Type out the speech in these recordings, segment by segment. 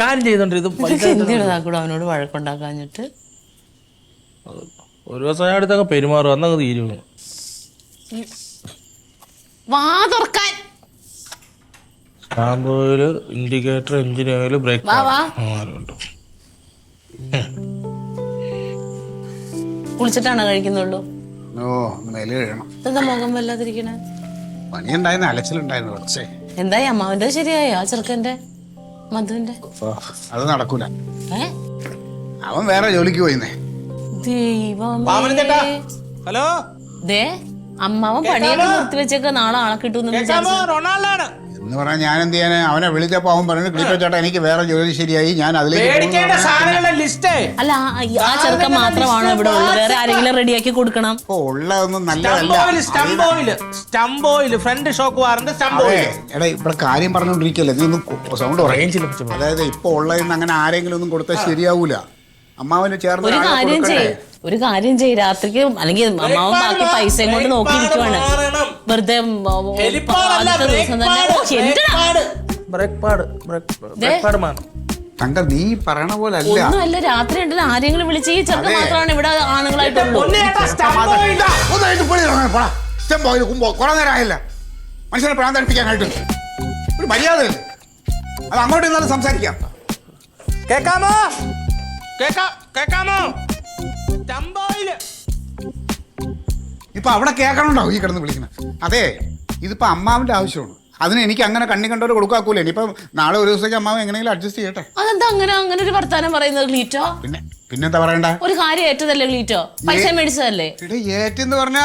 കാര്യം ചെയ്തോണ്ടിരുന്നു. അവനോട് വഴക്കുണ്ടാക്കാഞ്ഞിട്ട് ഒരു ദിവസം ഞാൻ അടുത്തൊക്കെ പെരുമാറും, അന്നൊക്കെ തീരുന്നു. വാ തുറക്കാൻ. Stamp oil, indicator, engine oil, brake കുളിച്ചിട്ടാണോ കഴിക്കുന്നുള്ളൂ? മേല് കഴിയണം. എന്താ മുഖം വല്ലാതിരിക്കണേ? പണിയുണ്ടായിരുന്നു, അലച്ചിലുണ്ടായിരുന്നു കുറച്ചേ. എന്തായി അമ്മാവന്റെ ശരിയായോ ആ ചെറുക്കന്റെ മധുവിന്റെ? അത് നടക്കൂല. അവൻ വേറെ ജോലിക്ക് പോയിന്നേ. ഹലോ, ദേ അമ്മാവൻ പണിയൊക്കെ നിർത്തി വെച്ചേക്ക്, നാളെ ആളെ കിട്ടും എന്ന് പറഞ്ഞാൽ ഞാൻ എന്ത് ചെയ്യാൻ? അവനെ വിളിച്ചപ്പോ അവൻ പറഞ്ഞു, ക്ലീറ്റോ ചേട്ടാ എനിക്ക് വേറെ ജോലി ശരിയായി, ഞാൻ അതിലേക്ക്. അല്ല ആ ചെറുക്കൻ മാത്രമാണോ ഇവിടെ ഉള്ളത്? വേറെ ആരെങ്കിലും റെഡിയാക്കി കൊടുക്കണം? ഉള്ളതൊന്നും നല്ലതല്ല. എടാ ഇവിടെ കാര്യം പറഞ്ഞോണ്ടിരിക്കല്ലേ, നീ ഒന്ന് സൗണ്ട് പറയും. അതായത് ഇപ്പൊ ഉള്ളതിന് അങ്ങനെ ആരെങ്കിലും ഒന്നും കൊടുത്താൽ ശരിയാവൂല. അമ്മാവന് ചേർന്ന് ഒരു കാര്യം ചെയ്യ്, രാത്രിക്ക് അല്ലെങ്കിൽ അമ്മാവൻ ബാക്കി പൈസയും കൊണ്ട് നോക്കിയിരിക്കുവാണ് വെറുതെ. തങ്ക നീ പറയണ പോലെ അല്ല, രാത്രി ഉണ്ടല്ലോ ആരെങ്കിലും വിളിച്ച് ഈ ചെറുക്കൻ മാത്രമാണ് ഇവിടെ ആണുങ്ങളായിട്ടുള്ളൂ. കുറെ നേരം ആയില്ല മനുഷ്യനെ പ്രാന്തടിപ്പിക്കാനായിട്ട്. ഒരു മര്യാദയില്ല. അത് അങ്ങോട്ട് ഇന്നാലും സംസാരിക്കാം. കേക്കാമോ? ഇപ്പൊ അവിടെ കേൾക്കണുണ്ടോ ഈ കിടന്ന് വിളിക്കുന്നത്? അതെ, ഇതിപ്പോ അമ്മാവിന്റെ ആവശ്യമാണ്. അതിന് എനിക്ക് അങ്ങനെ കണ്ണി കണ്ടോട് കൊടുക്കാക്കൂല. ഇനിയിപ്പൊ നാളെ ഒരു ദിവസത്തേക്ക് അമ്മാവ് എങ്ങനെയെങ്കിലും അഡ്ജസ്റ്റ് ചെയ്യട്ടെ. അതെന്താ അങ്ങനെ ഒരു വർത്താനം പറയുന്നത് ക്ലീറ്റോ? പിന്നെന്താ പറയണ്ട? ഒരു കാര്യം ഏറ്റതല്ലേ ക്ലീറ്റോ? പൈസ മേടിച്ചതല്ലേ? ഏറ്റെന്ന് പറഞ്ഞാ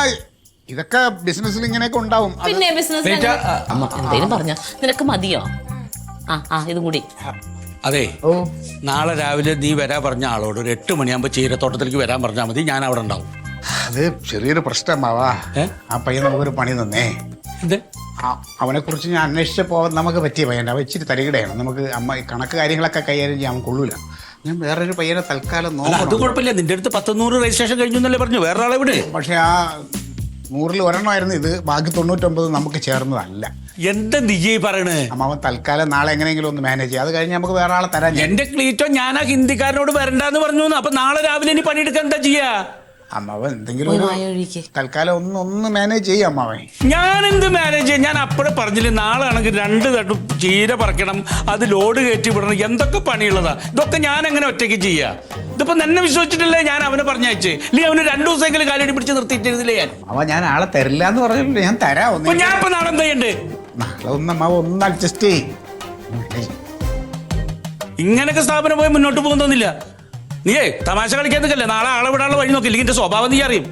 ഇതൊക്കെ ബിസിനസ്സിൽ ഇങ്ങനെയൊക്കെ ഉണ്ടാവും. പിന്നെ ബിസിനസ് എന്തേലും പറഞ്ഞ നിനക്ക് മതിയോ? ഇതും കൂടി. അതെ, നാളെ രാവിലെ നീ വരാൻ പറഞ്ഞ ആളോട് ഒരു 8 മണിയാകുമ്പോ ചീരത്തോട്ടത്തിലേക്ക് വരാൻ പറഞ്ഞാൽ മതി, ഞാൻ അവിടെ ഉണ്ടാവും. അത് ചെറിയൊരു പ്രശ്നമാവാ. ആ പയ്യൻ നമുക്കൊരു പണി തന്നേ. അവനെ കുറിച്ച് ഞാൻ അന്വേഷിച്ചപ്പോ നമുക്ക് പറ്റിയ പയ്യൻ. അവ ഇച്ചിരി തരികിടയാണ്. നമുക്ക് കണക്ക് കാര്യങ്ങളൊക്കെ കൈകാര്യം ചെയ്യാൻ കൊള്ളൂല. ഞാൻ വേറൊരു പയ്യനെ തൽക്കാലം നോക്കാം. അത് കുഴപ്പമില്ല, നിന്റെ അടുത്ത് 100 രജിസ്ട്രേഷൻ കഴിഞ്ഞു എന്നല്ലേ പറഞ്ഞു. വേറെ ആളെ വിട്. പക്ഷെ ആ 100-ൽ ഒരെണ്ണമായിരുന്നു ഇത്. ബാക്കി 99 നമുക്ക് ചേർന്നതല്ല. എന്താ നീ പറയണേ? അമ്മാവൻ തൽക്കാലം നാളെ എങ്ങനെയെങ്കിലും ഒന്ന് മാനേജ് ചെയ്യാം. അത് കഴിഞ്ഞ് നമുക്ക് വേറെ ആളെ തരാൻ. എന്റെ ക്ലീറ്റോ, ഞാൻ ആ ഹിന്ദിക്കാരനോട് വരണ്ടെന്ന് പറഞ്ഞു. അപ്പൊ നാളെ രാവിലെ ഇനി പണിയെടുക്കാൻ എന്താ ചെയ്യാ? അമ്മാവൻ എന്തെങ്കിലും തൽക്കാലം ഒന്ന് മാനേജ് ചെയ്യും. അമ്മാവൻ ഞാൻ എന്ത് മാനേജ് ചെയ്യാം? ഞാൻ അപ്പോഴേ പറഞ്ഞില്ലേ, നാളെ ആണെങ്കിൽ 2 തട്ടും ചീര പറിക്കണം, അത് ലോഡ് കയറ്റി വിടണം, എന്തൊക്കെ പണിയുള്ളതാ. ഇതൊക്കെ ഞാൻ എങ്ങനെ ഒറ്റയ്ക്ക് ചെയ്യാ? ഇതിപ്പോ എന്നെ വിശ്വസിച്ചിട്ടില്ലേ ഞാൻ അവനെ പറഞ്ഞയച്ചേ? ഇല്ലേ അവന് 2 ദിവസമെങ്കിലും കാലടി പിടിച്ച് നിർത്തിയിട്ടിരുന്നില്ലേ ഞാൻ? ഞാൻ ആളെ തരില്ല എന്ന് പറഞ്ഞിട്ടില്ല. ഞാൻ തരാം. ഞാൻ ഇപ്പൊ നാളെ എന്താ ചെയ്യണ്ടേ? നാളെ ഒന്ന് അഡ്ജസ്റ്റ് ചെയ്യും. ഇങ്ങനൊക്കെ സ്ഥാപനം പോയി മുന്നോട്ട് പോകുന്നില്ല. നീയേ തമാശ കളിക്കാൻ നിൽക്കല്ലേ. നാളെ ആളെ വിടാനുള്ള വഴി നോക്കില്ല. എന്റെ സ്വഭാവം നീ അറിയും.